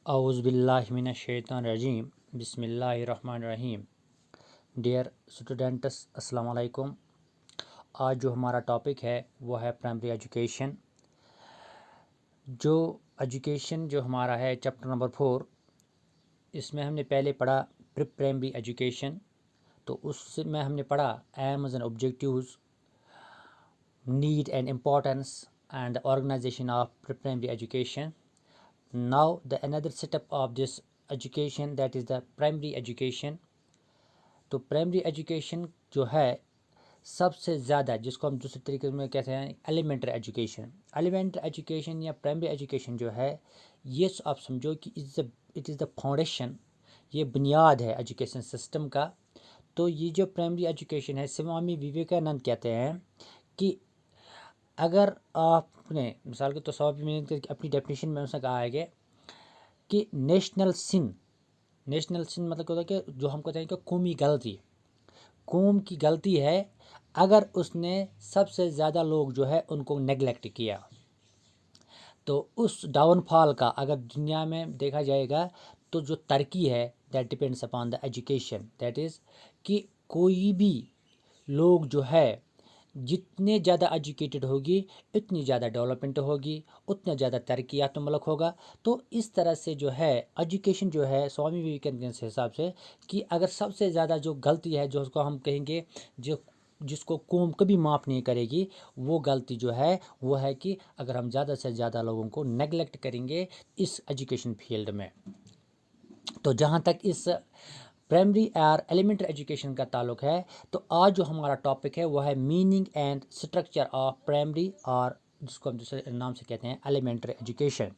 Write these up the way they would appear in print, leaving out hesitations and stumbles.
اعوذ باللہ من الشیطان الرجیم بسم اللہ الرحمن الرحیم۔ ڈیئر اسٹوڈنٹس، السلام علیکم۔ آج جو ہمارا ٹاپک ہے وہ ہے پرائمری ایجوکیشن۔ جو ایجوکیشن جو ہمارا ہے چیپٹر نمبر 4، اس میں ہم نے پہلے پڑھا پرائمری ایجوکیشن۔ تو اس میں ہم نے پڑھا aims and objectives, need and importance and organisation of primary education. Now the another step of this education, that is the primary education۔ تو primary education جو ہے سب سے زیادہ، جس کو ہم دوسرے طریقے میں کہتے ہیں ایلیمنٹری ایجوکیشن۔ ایلیمنٹری ایجوکیشن یا پرائمری ایجوکیشن جو ہے یہ آپ سمجھو کہ اٹ از دا فاؤنڈیشن، یہ بنیاد ہے ایجوکیشن سسٹم کا۔ تو یہ جو پرائمری ایجوکیشن ہے، سوامی وویکانند کہتے ہیں کہ اگر آپ نے مثال کے طور پر اپنی ڈیفینیشن میں اس نے کہا ہے کہ نیشنل سن مطلب ہوتا ہے کہ جو ہم کہتے ہیں کہ قومی غلطی، قوم کی غلطی ہے اگر اس نے سب سے زیادہ لوگ جو ہے ان کو نیگلیکٹ کیا۔ تو اس ڈاؤن فال کا اگر دنیا میں دیکھا جائے گا تو جو ترقی ہے that depends upon the education, that is کہ کوئی بھی لوگ جو ہے جتنے زیادہ ایجوکیٹڈ ہوگی اتنی زیادہ ڈیولپمنٹ ہوگی، اتنا زیادہ ترقیات ملک ہوگا۔ تو اس طرح سے جو ہے ایجوکیشن جو ہے سوامی وویکانند کے حساب سے کہ اگر سب سے زیادہ جو غلطی ہے، جو اس کو ہم کہیں گے جس کو قوم کبھی معاف نہیں کرے گی، وہ غلطی جو ہے وہ ہے کہ اگر ہم زیادہ سے زیادہ لوگوں کو نیگلیکٹ کریں گے اس ایجوکیشن فیلڈ میں۔ تو جہاں تک اس پرائمری اور ایلیمنٹری ایجوکیشن کا تعلق ہے، تو آج جو ہمارا ٹاپک ہے وہ ہے meaning and structure of primary, اور جس کو ہم دوسرے نام سے کہتے ہیں ایلیمنٹری ایجوکیشن۔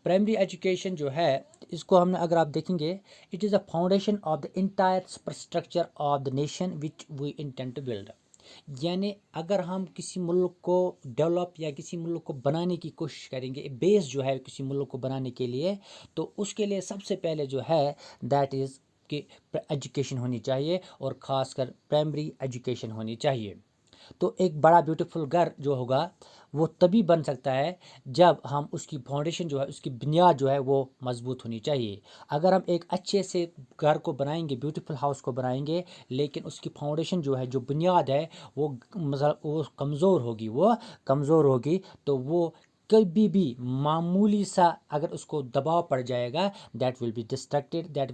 پرائمری ایجوکیشن جو ہے اس کو ہم نے اگر آپ دیکھیں گے، it is a foundation of the entire superstructure of the nation which we intend to build. یعنی اگر ہم کسی ملک کو ڈیولپ یا کسی ملک کو بنانے کی کوشش کریں گے، بیس جو ہے کسی ملک کو بنانے کے لیے، تو اس کے لیے سب سے پہلے جو ہے دیٹ از کہ ایجوکیشن ہونی چاہیے، اور خاص کر پرائمری ایجوکیشن ہونی چاہیے۔ تو ایک بڑا بیوٹیفل گھر جو ہوگا وہ تبھی بن سکتا ہے جب ہم اس کی فاؤنڈیشن جو ہے، اس کی بنیاد جو ہے وہ مضبوط ہونی چاہیے۔ اگر ہم ایک اچھے سے گھر کو بنائیں گے، بیوٹیفل ہاؤس کو بنائیں گے، لیکن اس کی فاؤنڈیشن جو ہے، جو بنیاد ہے وہ کمزور ہوگی تو وہ کبھی بھی معمولی سا اگر اس کو دباؤ پڑ جائے گا، that will be distracted, that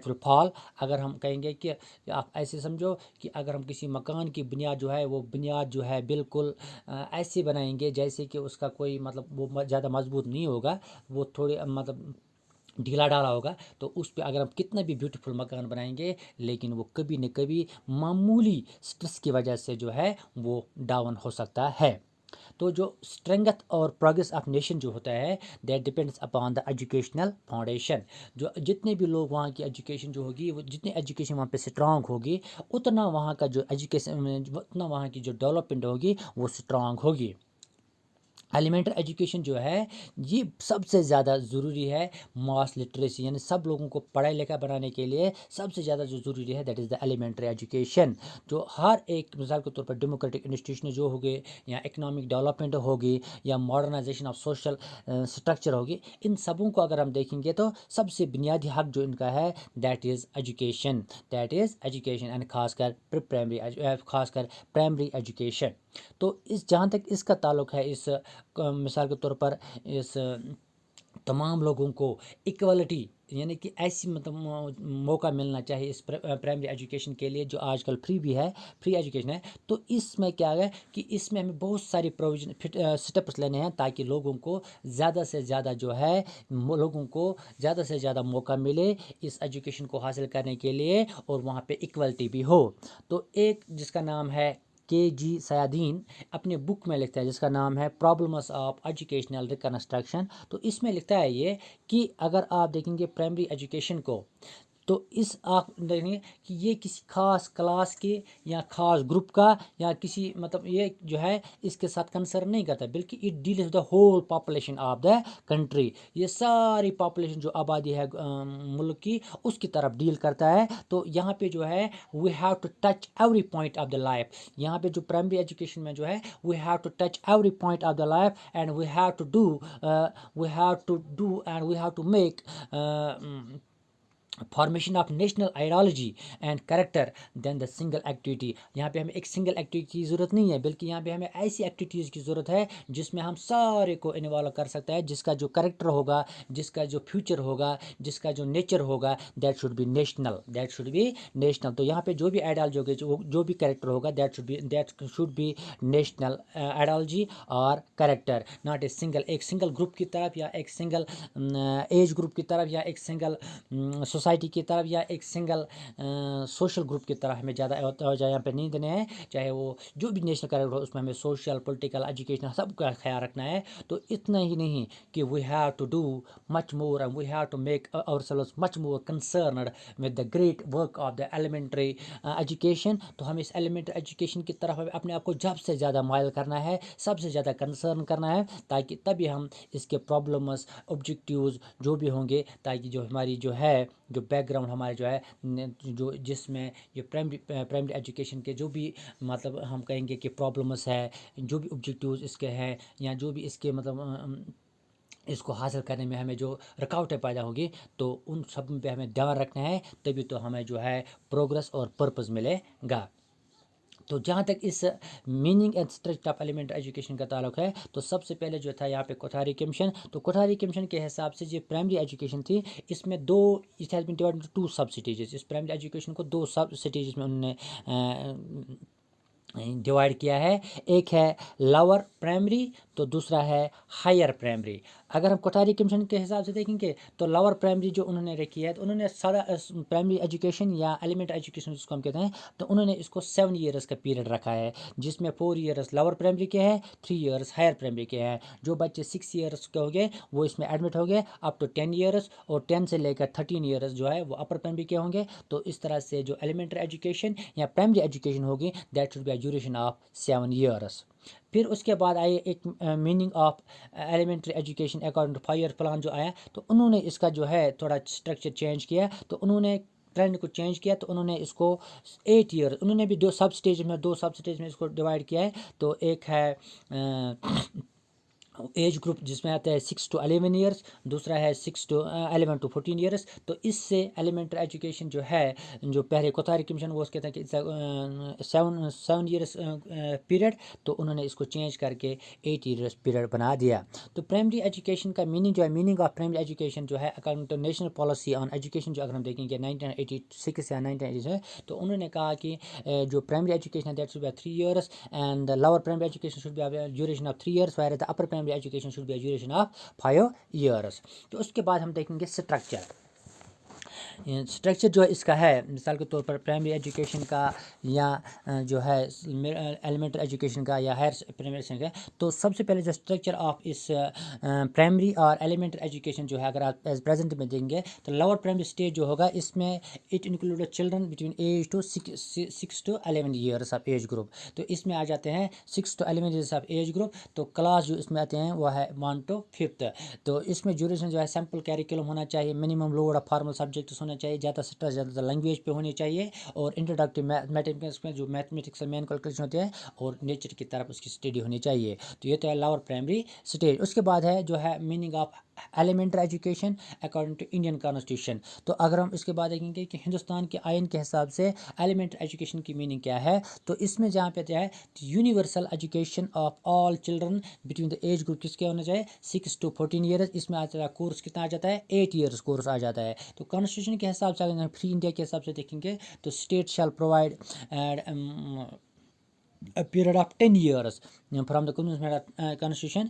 will fall. اگر ہم کہیں گے کہ آپ ایسے سمجھو کہ اگر ہم کسی مکان کی بنیاد جو ہے، وہ بنیاد جو ہے بالکل ایسے بنائیں گے جیسے کہ اس کا کوئی مطلب وہ زیادہ مضبوط نہیں ہوگا، وہ تھوڑی مطلب ڈھیلا ڈالا ہوگا، تو اس پہ اگر ہم کتنا بھی بیوٹیفل مکان بنائیں گے، لیکن وہ کبھی نہ کبھی معمولی سٹرس کی وجہ سے جو ہے وہ ڈاؤن ہو سکتا ہے۔ تو جو اسٹرینگتھ اور پروگریس آف نیشن جو ہوتا ہے that depends upon the educational foundation. جو جتنے بھی لوگ وہاں کی ایجوکیشن جو ہوگی، وہ جتنی ایجوکیشن وہاں پہ اسٹرانگ ہوگی، اتنا وہاں کا جو ایجوکیشن، اتنا وہاں کی جو ڈیولپمنٹ ہوگی وہ اسٹرانگ ہوگی۔ ایلیمنٹری ایجوکیشن جو ہے یہ سب سے زیادہ ضروری ہے، ماس لٹریسی، یعنی سب لوگوں کو پڑھا لکھا بنانے کے لیے سب سے زیادہ جو ضروری ہے that is the elementary education. جو ہر ایک مثال کے طور پر ڈیموکریٹک انسٹیٹیوشن جو ہوگی، یا اکنامک ڈیولپمنٹ ہوگی، یا ماڈرنائزیشن آف سوشل سٹرکچر ہوگی، ان سبوں کو اگر ہم دیکھیں گے تو سب سے بنیادی حق جو ان کا ہے دیٹ از ایجوکیشن، اینڈ خاص کر پرائمری ایجوکیشن۔ تو جہاں تک اس کا تعلق ہے، اس مثال کے طور پر اس تمام لوگوں کو ایکوالٹی، یعنی کہ ایسی مطلب موقع ملنا چاہیے اس پرائمری ایجوکیشن کے لیے، جو آج کل فری ایجوکیشن ہے۔ تو اس میں کیا ہے کہ اس میں ہمیں بہت ساری پروویژن سٹیپس لینے ہیں تاکہ لوگوں کو زیادہ سے زیادہ جو ہے زیادہ سے زیادہ موقع ملے اس ایجوکیشن کو حاصل کرنے کے لیے، اور وہاں پہ ایکوالٹی بھی ہو۔ تو ایک جس کا نام ہے KG سیادین اپنے بک میں لکھتا ہے، جس کا نام ہے پرابلمز آف ایجوکیشنل ریکنسٹرکشن۔ تو اس میں لکھتا ہے یہ کہ اگر آپ دیکھیں گے پرائمری ایجوکیشن کو تو اس آپ دیکھیں گے کہ یہ کسی خاص کلاس کے یا خاص گروپ کا یا کسی مطلب یہ جو ہے اس کے ساتھ کنسرن نہیں کرتا، بلکہ it deals with the whole population of the country, یہ ساری پاپولیشن جو آبادی ہے ملک کی اس کی طرف ڈیل کرتا ہے۔ تو یہاں پہ جو ہے we have to touch every point of the life, یہاں پہ جو پرائمری ایجوکیشن میں جو ہے we have to touch every point of the life and we have to do and we have to make formation of national ideology and character than the single activity. یہاں پہ ہمیں ایک single activity کی ضرورت نہیں ہے، بلکہ یہاں پہ ہمیں ایسی ایکٹیویٹیز کی ضرورت ہے جس میں ہم سارے کو انوالو کر سکتا ہے، جس کا جو کریکٹر ہوگا، جس کا جو فیوچر ہوگا، جس کا جو نیچر ہوگا، دیٹ شوڈ بی نیشنل، تو یہاں پہ جو بھی آئیڈیالوجی ہوگی، جو بھی کریکٹر ہوگا، that should be national ideology اور کریکٹر، ناٹ اے سنگل، ایک سنگل گروپ کی طرف یا ایک سنگل ایج گروپ کی طرف یا ایک سنگل سوسائٹی کی طرف یا ایک سنگل سوشل گروپ کی طرف ہمیں زیادہ توجہ یہاں پہ نہیں دینے ہیں، چاہے وہ جو بھی نیشنل کریکٹر ہو اس میں ہمیں سوشل، پولیٹیکل، ایجوکیشن سب کا خیال رکھنا ہے۔ تو اتنا ہی نہیں کہ we have to do much more and we have to make ourselves much more concerned with the great work of the elementary education, تو ہمیں اس ایلیمنٹری ایجوکیشن کی طرف اپنے آپ کو جب سے زیادہ مائل کرنا ہے، سب سے زیادہ کنسرن کرنا ہے، تاکہ تبھی ہم اس کے پرابلمس، آبجیکٹیوز جو بھی ہوں گے، تاکہ جو ہماری جو ہے جو بیک گراؤنڈ ہمارے جو ہے جو جس میں یہ پرائمری ایجوکیشن کے جو بھی مطلب ہم کہیں گے کہ پرابلمس ہے، جو بھی آبجیکٹیوز اس کے ہیں یا جو بھی اس کے مطلب اس کو حاصل کرنے میں ہمیں جو رکاوٹیں پیدا ہوگی، تو ان سب پہ ہمیں دھیان رکھنا ہے، تبھی تو ہمیں جو ہے پروگرس اور پرپز ملے گا۔ تو جہاں تک اس meaning and structure of elementary education کا تعلق ہے، تو سب سے پہلے جو تھا یہاں پہ کوٹھاری کمیشن، تو کوٹھاری کمیشن کے حساب سے جو پرائمری ایجوکیشن تھی، اس میں it has been divide into 2 sub stages, اس پرائمری ایجوکیشن کو 2 سب سٹیجز میں انہوں نے ڈیوائڈ کیا ہے، ایک ہے لور پرائمری تو دوسرا ہے ہائر پرائمری۔ اگر ہم کوٹھاری کمیشن کے حساب سے دیکھیں گے تو لور پرائمری جو انہوں نے رکھی ہے، تو انہوں نے سارا پرائمری ایجوکیشن یا ایلیمنٹری ایجوکیشن جس کو ہم کہتے ہیں، تو انہوں نے اس کو 7 ایئرس کا پیریڈ رکھا ہے، جس میں 4 ایئرس لور پرائمری کے ہیں، 3 ایئرس ہائر پرائمری کے ہیں۔ جو بچے 6 ایئرس کے ہو گئے وہ اس میں ایڈمٹ ہو گئے اپ ٹو 10 ایئرس، اور 10 سے لے کر 13 ایئرس جو ہے وہ اپر پرائمری کے ہوں گے۔ تو اس طرح سے جو ایلیمنٹری ایجوکیشن یا پرائمری ایجوکیشن ہوگی، that should be duration of 7 years. پھر اس کے بعد آئے ایک meaning of elementary education according to 5 year plan جو آیا، تو انہوں نے اس کا جو ہے تھوڑا اسٹرکچر چینج کیا، تو انہوں نے ٹرینڈ کو چینج کیا، تو انہوں نے اس کو 8 ایئر، انہوں نے بھی 2 سب سٹیج میں اس کو ڈیوائڈ کیا ہے۔ تو ایک ہے ایج گروپ جس میں آتا ہے 6 to 11 ایئرس، دوسرا ہے 11 to 14 ایئرس۔ تو اس سے ایلیمنٹری ایجوکیشن جو ہے، جو پہلے کوتھاری کمیشن وہ اس کہتے ہیں کہ 7 ایئرس پیریڈ، تو انہوں نے اس کو چینج کر کے 8 ایئرس پیریڈ بنا دیا۔ تو پرائمری ایجوکیشن کا میننگ جو ہے، میننگ آف پرائمری ایجوکیشن جو ہے according to national policy on education, جو اگر ہم دیکھیں گے 1986 یا 1980 ہے، تو انہوں نے کہا کہ جو پرائمری ایجوکیشن ہے that should be 3 years and lower primary education should be duration of 3 years, where the upper primary education should be duration of 5 years. تو اس کے بعد ہم دیکھیں گے اسٹرکچر جو اس کا ہے، مثال کے طور پر پرائمری ایجوکیشن کا یا جو ہے ایلیمنٹری ایجوکیشن کا یا ہائر پرائمری کا، تو سب سے پہلے جو اسٹرکچر آف اس پرائمری اور ایلیمنٹری ایجوکیشن جو ہے، اگر آپ ایز پریزنٹ میں دیں گے، تو لور پرائمری اسٹیج جو ہوگا اس میں it include children between age to 6 to 11 years of age group. تو اس میں آ جاتے ہیں 6 to 11 years of age group. تو کلاس جو اس میں آتے ہیں وہ ہے 1 to 5۔ تو اس میں ڈیوریشن جو ہے سمپل کیریکولم ہونا چاہیے، minimum load of formal subjects ہونا چاہیے، زیادہ اسٹریس زیادہ لینگویج پہ ہونی چاہیے، اور انٹروڈکٹیو میتھمیٹکس میں جو میتھمیٹکس مین کیلکولیشن ہوتے ہیں اور نیچر کی طرف اس کی اسٹڈی ہونی چاہیے۔ تو یہ تو ہے لاور پرائمری اسٹیج۔ اس کے بعد ہے جو ہے meaning of elementary education according to Indian constitution. تو اگر ہم اس کے بعد دیکھیں گے کہ ہندوستان کے آئین کے حساب سے ایلیمنٹری ایجوکیشن کی میننگ کیا ہے، تو اس میں جہاں پہ ہے universal education of all children between the age group کس کے ہونا چاہیے 6 to 14 ایئرس۔ اس میں آتا ہے کورس کتنا آ جاتا ہے 8 ایئرس کورس آ جاتا ہے۔ تو کانسٹیٹیوشن کے حساب سے اگر فری انڈیا کے حساب سے دیکھیں گے تو state shall provide a period of 10 years from the constitution